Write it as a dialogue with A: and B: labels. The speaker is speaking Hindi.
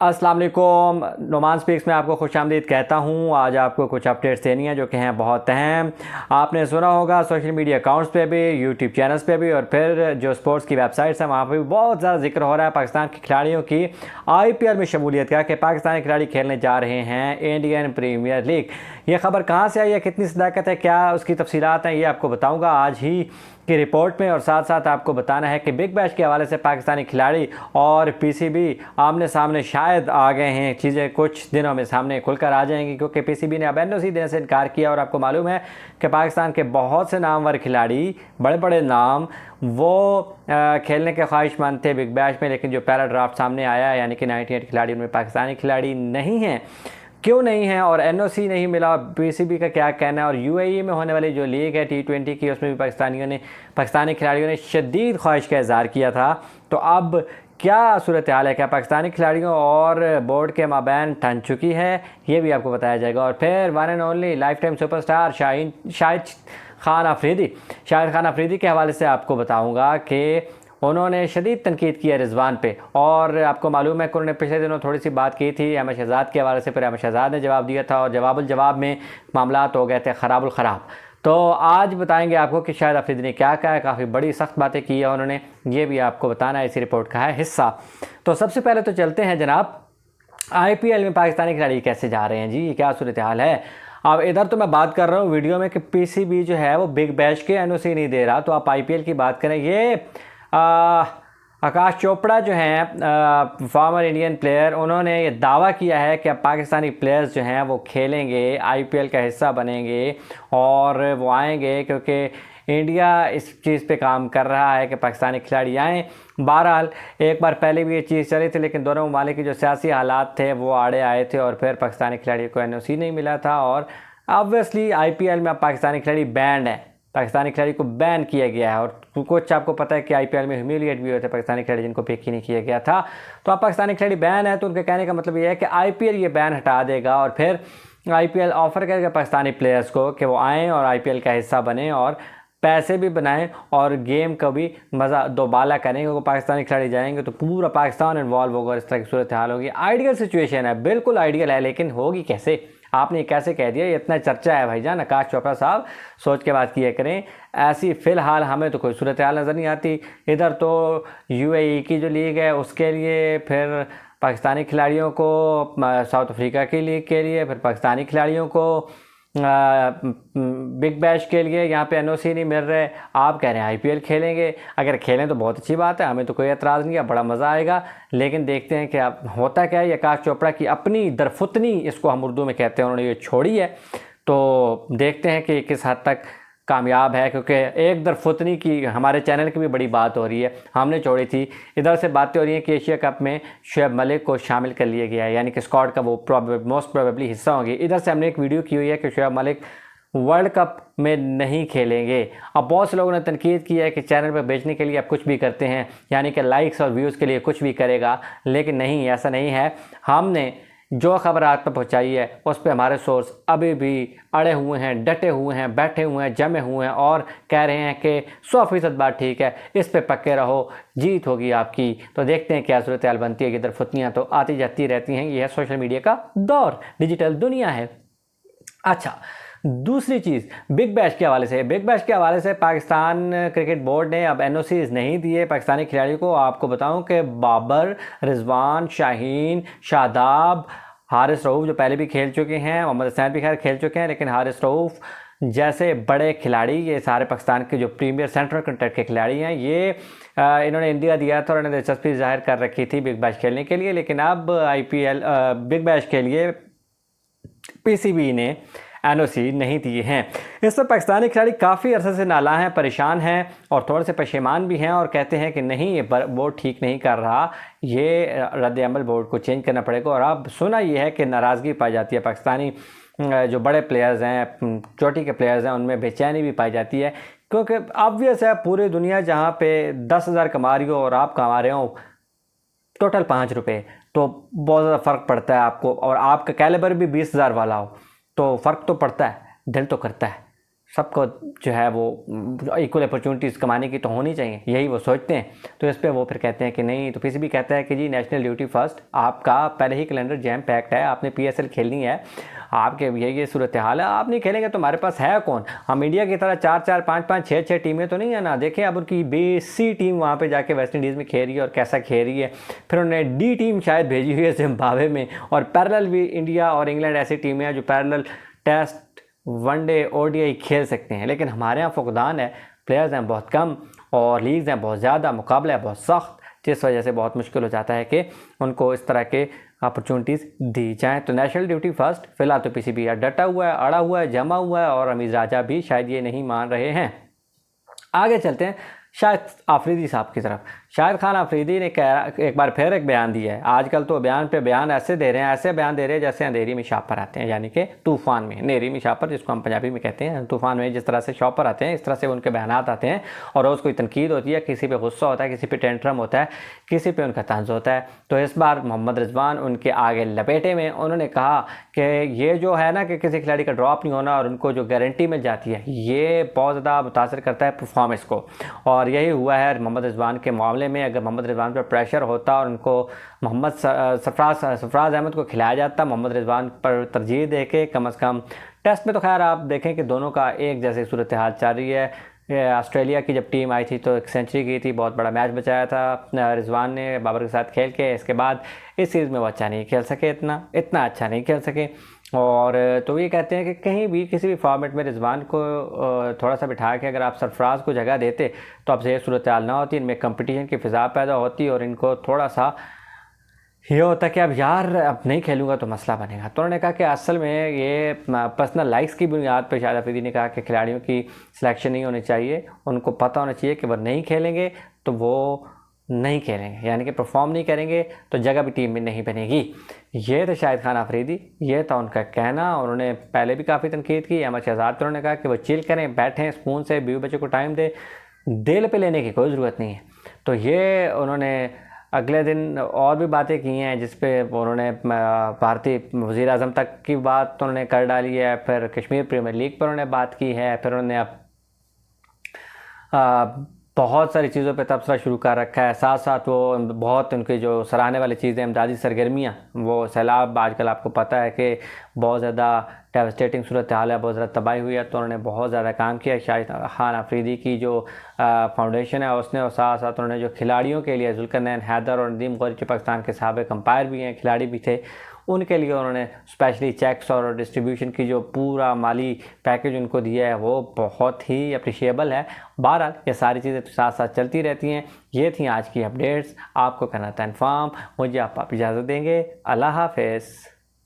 A: अस्सलाम वालेकुम। नोमान स्पीक्स में आपको खुशामदीद कहता हूँ। आज आपको कुछ अपडेट्स देनी है जो कि हैं बहुत अहम। आपने सुना होगा सोशल मीडिया अकाउंट्स पे भी, यूट्यूब चैनल्स पे भी और फिर जो स्पोर्ट्स की वेबसाइट्स हैं वहाँ पे भी बहुत ज़्यादा जिक्र हो रहा है पाकिस्तान के खिलाड़ियों की आईपीएल में शमूलियत का, कि पाकिस्तानी खिलाड़ी खेलने जा रहे हैं इंडियन प्रीमियर लीग। ये खबर कहाँ से आई है, कितनी सदाकत है, क्या उसकी तफसीलात हैं, ये आपको बताऊँगा आज ही की रिपोर्ट में। और साथ साथ आपको बताना है कि बिग बैश के हवाले से पाकिस्तानी खिलाड़ी और पीसीबी आमने सामने शायद आ गए हैं। चीज़ें कुछ दिनों में सामने खुलकर आ जाएंगी, क्योंकि पीसीबी ने अब एनओसी देने से इनकार किया। और आपको मालूम है कि पाकिस्तान के बहुत से नामवर खिलाड़ी, बड़े बड़े नाम, वो खेलने के ख्वाहिशमंद थे बिग बैश में, लेकिन जो पहला ड्राफ्ट सामने आया यानी कि 98 खिलाड़ी, उनमें पाकिस्तानी खिलाड़ी नहीं हैं। क्यों नहीं है और एनओसी नहीं मिला, पीसीबी का क्या कहना है। और यूएई में होने वाली जो लीग है T20 की, उसमें भी पाकिस्तानी खिलाड़ियों ने शदीद ख्वाहिश का इज़हार किया था। तो अब क्या सूरत हाल है, क्या पाकिस्तानी खिलाड़ियों और बोर्ड के माबैन ठन चुकी है, ये भी आपको बताया जाएगा। और फिर one and only life time superstar Shahid Khan Afridi के हवाले से आपको बताऊँगा कि उन्होंने शदीद तनकीद किया रिजवान पे। और आपको मालूम है कि उन्होंने पिछले दिनों थोड़ी सी बात की थी अहमद शहजाद के हवाले से, फिर अहमद शहजाद ने जवाब दिया था और जवाब में मामलात हो गए थे ख़राबुल ख़राब। तो आज बताएंगे आपको कि शाहिद अफरीदी ने क्या कहा है। काफ़ी बड़ी सख्त बातें की है उन्होंने, ये भी आपको बताना है, इसी रिपोर्ट का है हिस्सा। तो सबसे पहले तो चलते हैं जनाब, आईपीएल में पाकिस्तानी खिलाड़ी कैसे जा रहे हैं जी, क्या सूरत हाल है। अब इधर तो मैं बात कर रहा हूँ वीडियो में कि पीसीबी जो है वो बिग बैश के एनओसी नहीं दे रहा, तो आप आईपीएल की बात करें। ये आकाश चोपड़ा जो हैं फॉर्मर इंडियन प्लेयर, उन्होंने ये दावा किया है कि अब पाकिस्तानी प्लेयर्स जो हैं वो खेलेंगे, आईपीएल का हिस्सा बनेंगे और वो आएंगे, क्योंकि इंडिया इस चीज़ पे काम कर रहा है कि पाकिस्तानी खिलाड़ी आएँ। बहरहाल एक बार पहले भी ये चीज़ चली थी, लेकिन दोनों ममालिक के जो सियासी हालात थे वो आड़े आए थे और फिर पाकिस्तानी खिलाड़ियों को एनओसी नहीं मिला था। और ऑब्वियसली आईपीएल में अब पाकिस्तानी खिलाड़ी बैंड है, पाकिस्तानी खिलाड़ी को बैन किया गया है। और कुछ आपको पता है कि आईपीएल में ह्यूमिलिएट भी हुए थे पाकिस्तानी खिलाड़ी, जिनको पिक ही नहीं किया गया था। तो अब पाकिस्तानी खिलाड़ी बैन है, तो उनके कहने का मतलब ये है कि आईपीएल ये बैन हटा देगा और फिर आईपीएल ऑफर करेगा पाकिस्तानी प्लेयर्स को कि वो आएँ और आईपीएल का हिस्सा बने और पैसे भी बनाएं और गेम का भी मज़ा दोबाला करेंगे। क्योंकि पाकिस्तानी खिलाड़ी जाएंगे तो पूरा पाकिस्तान इन्वॉल्व होगा और इस तरह की सूरत हाल होगी। आइडियल सिचुएशन है, बिल्कुल आइडियल है, लेकिन होगी कैसे, आपने कैसे कह दिया, ये इतना चर्चा है भाईजान। आकाश चोपड़ा साहब सोच के बात किया करें। ऐसी फ़िलहाल हमें तो कोई सूरत हाल नज़र नहीं आती। इधर तो यूएई की जो लीग है उसके लिए, फिर पाकिस्तानी खिलाड़ियों को साउथ अफ्रीका की लीग के लिए, फिर पाकिस्तानी खिलाड़ियों को बिग बैश के लिए यहाँ पे एनओसी नहीं मिल रहे। आप कह रहे हैं आईपीएल खेलेंगे, अगर खेलें तो बहुत अच्छी बात है, हमें तो कोई एतराज़ नहीं है, बड़ा मज़ा आएगा। लेकिन देखते हैं कि अब होता क्या है। आकाश चोपड़ा की अपनी दरफुतनी, इसको हम उर्दू में कहते हैं, उन्होंने ये छोड़ी है। तो देखते हैं कि किस हद तक कामयाब है, क्योंकि एक दरफुतनी की हमारे चैनल की भी बड़ी बात हो रही है, हमने छोड़ी थी। इधर से बातें हो रही हैं कि एशिया कप में शुएब मलिक को शामिल कर लिया गया है, यानी कि स्क्वाड का वो मोस्ट प्रोबेबली हिस्सा होंगे। इधर से हमने एक वीडियो की हुई है कि शुएब मलिक वर्ल्ड कप में नहीं खेलेंगे। अब बहुत से लोगों ने तनकीद की है कि चैनल पर बेचने के लिए आप कुछ भी करते हैं, यानी कि लाइक्स और व्यूज़ के लिए कुछ भी करेगा, लेकिन नहीं, ऐसा नहीं है। हमने जो खबर आप तक पहुँचाई है उस पर हमारे सोर्स अभी भी अड़े हुए हैं, डटे हुए हैं, बैठे हुए हैं, जमे हुए हैं और कह रहे हैं कि 100% बात ठीक है, इस पे पक्के रहो, जीत होगी आपकी। तो देखते हैं क्या सूरत हाल बनती है। इधर फुतनियाँ तो आती जाती रहती हैं, ये है सोशल मीडिया का दौर, डिजिटल दुनिया है। अच्छा, दूसरी चीज़ बिग बैश के हवाले से पाकिस्तान क्रिकेट बोर्ड ने अब एनओसीज नहीं दिए पाकिस्तानी खिलाड़ियों को। आपको बताऊं कि बाबर, रिजवान, शाहीन, शादाब, हारिस रऊफ़ जो पहले भी खेल चुके हैं, मोहम्मद हसनैन भी खैर खेल चुके हैं, लेकिन हारिस रऊफ़ जैसे बड़े खिलाड़ी, ये सारे पाकिस्तान के जो प्रीमियर सेंट्रल कॉन्ट्रैक्ट के खिलाड़ी हैं, ये इन्होंने इंडिया दिया था और इन्होंने दिलचस्पी जाहिर कर रखी थी बिग बैश खेलने के लिए। लेकिन अब आईपीएल बिग बैश के लिए पीसीबी ने एनओसी नहीं दिए हैं। इस पर पाकिस्तानी खिलाड़ी काफ़ी अरसे से नाला हैं, परेशान हैं और थोड़े से पशेमान भी हैं और कहते हैं कि नहीं, ये बोर्ड ठीक नहीं कर रहा, ये रद्द अमल बोर्ड को चेंज करना पड़ेगा। और अब सुना ये है कि नाराज़गी पाई जाती है, पाकिस्तानी जो बड़े प्लेयर्स हैं, चोटी के प्लेयर्स हैं, उनमें बेचैनी भी पाई जाती है। क्योंकि ऑब्वियस है, पूरी दुनिया जहाँ पे 10,000 कमा रही हो और आप कमा रहे हो टोटल 5 रुपये, तो बहुत ज़्यादा फ़र्क पड़ता है आपको। और आपका कैलिबर भी 20,000 वाला हो तो फ़र्क तो पड़ता है, दिल तो करता है। सबको जो है वो इक्वल अपॉर्चुनिटीज़ कमाने की तो होनी चाहिए, यही वो सोचते हैं। तो इस पे वो फिर कहते हैं कि नहीं। तो पीसीबी कहता है कि जी नेशनल ड्यूटी फर्स्ट, आपका पहले ही कैलेंडर जैम पैक्ड है, आपने पीएसएल खेलनी है, आपके ये सूरत हाल है, आप नहीं खेलेंगे तो हमारे पास है कौन। हम इंडिया की तरह 4-4, 5-5, 6-6 टीमें तो नहीं है ना। देखें अब उनकी बेसी टीम वहाँ पे जाके वेस्ट इंडीज़ में खेल रही है और कैसा खेल रही है। फिर उन्होंने डी टीम शायद भेजी हुई है जिम्बाब्वे में, और पैरेलल भी इंडिया और इंग्लैंड ऐसी टीमें हैं जो पैरेलल टेस्ट, वनडे, ओडीआई खेल सकते हैं। लेकिन हमारे यहाँ फुकदान है, प्लेयर्स हैं बहुत कम और लीग्स हैं बहुत ज़्यादा, मुकाबला है बहुत सख्त, जिस वजह से बहुत मुश्किल हो जाता है कि उनको इस तरह के अपॉर्चुनिटीज़ दी जाएँ। तो नेशनल ड्यूटी फर्स्ट, फिलहाल तो पीसीबी डटा हुआ है, अड़ा हुआ है, जमा हुआ है, और अमीर राजा भी शायद ये नहीं मान रहे हैं। आगे चलते हैं शाहिद आफरीदी साहब की तरफ। शाहिद खान आफरीदी ने एक बार फिर एक बयान दिया है। आजकल तो बयान पे बयान ऐसे दे रहे हैं, ऐसे बयान दे रहे हैं जैसे अंधेरी में शापर आते हैं, यानी कि तूफ़ान में, नेरी में शापर जिसको हम पंजाबी में कहते हैं, तूफ़ान में जिस तरह से शॉपर आते हैं इस तरह से उनके बयान आते हैं। और रोज़ कोई तनकीद होती है, किसी पे गुस्सा होता है, किसी पे टेंट्रम होता है, किसी पे उनका तंज होता है। तो इस बार मोहम्मद रिजवान उनके आगे लपेटे में उन्होंने कहा कि ये जो है ना कि किसी खिलाड़ी का ड्रॉप नहीं होना और उनको जो गारंटी मिल जाती है, ये बहुत ज़्यादा मुतासर करता है परफॉर्मेंस को। और यही हुआ है मोहम्मद रिजवान के मामले में। अगर मोहम्मद रिजवान पर प्रेशर होता और उनको मोहम्मद सरफराज अहमद को खिलाया जाता, मोहम्मद रिजवान पर तरजीह दे के कम से कम टेस्ट में। तो खैर आप देखें कि दोनों का एक जैसे सूरत हाल चल रही है। ऑस्ट्रेलिया की जब टीम आई थी तो एक सेंचुरी की थी, बहुत बड़ा मैच बचाया था रिजवान ने बाबर के साथ खेल के। इसके बाद इस सीरीज़ में वो अच्छा नहीं खेल सके, इतना अच्छा नहीं खेल सके। और तो ये कहते हैं कि कहीं भी किसी भी फॉर्मेट में रिजवान को थोड़ा सा बिठा के अगर आप सरफराज को जगह देते तो अब से ये सूरत हाल ना होती, इनमें कंपटीशन की फ़िज़ा पैदा होती और इनको थोड़ा सा ये होता कि अब यार अब नहीं खेलूंगा तो मसला बनेगा। तो उन्होंने कहा कि असल में ये पर्सनल लाइक्स की बुनियाद पर शाहिद आफरीदी ने कहा कि खिलाड़ियों की सिलेक्शन नहीं होनी चाहिए, उनको पता होना चाहिए कि वह नहीं खेलेंगे तो वो नहीं खेलेंगे, यानी कि परफॉर्म नहीं करेंगे तो जगह भी टीम में नहीं बनेगी। ये था शाहिद खान आफरीदी, ये था उनका कहना। उन्होंने पहले भी काफ़ी तनकीद की अहमद शहजाद पर। उन्होंने कहा कि वो चिल करें, बैठें सुकून से, बीवी बच्चों को टाइम दे, दिल पे लेने की कोई ज़रूरत नहीं है। तो ये उन्होंने अगले दिन और भी बातें की हैं जिस पे उन्होंने भारतीय वज़ीर आज़म तक की बात तो उन्होंने कर डाली है। फिर कश्मीर प्रीमियर लीग पर उन्होंने बात की है। फिर उन्होंने बहुत सारी चीज़ों पे तबसरा शुरू कर रखा है। साथ साथ वो बहुत उनकी जो सराहने वाली चीज़ें, इमदादी सरगर्मियाँ, वो सैलाब आजकल आपको पता है कि बहुत ज़्यादा डेवस्टेटिंग सूरत हाल है, बहुत ज़्यादा तबाही हुई है। तो उन्होंने बहुत ज़्यादा काम किया। शाहिद खान आफरीदी की जो फाउंडेशन है उसने, और साथ साथ उन्होंने जो खिलाड़ियों के लिए जुल्करनैन हैदर और नदीम गौरी जो पाकिस्तान के साबिक़ अंपायर भी हैं, खिलाड़ी भी थे, उनके लिए उन्होंने स्पेशली चेक्स और डिस्ट्रीब्यूशन की जो पूरा माली पैकेज उनको दिया है वो बहुत ही अप्रिशिएबल है। बहरहाल ये सारी चीज़ें तो साथ साथ चलती रहती हैं। ये थी आज की अपडेट्स, आपको करना था इन्फॉर्म। मुझे आप इजाज़त देंगे। अल्लाह हाफ़िज़।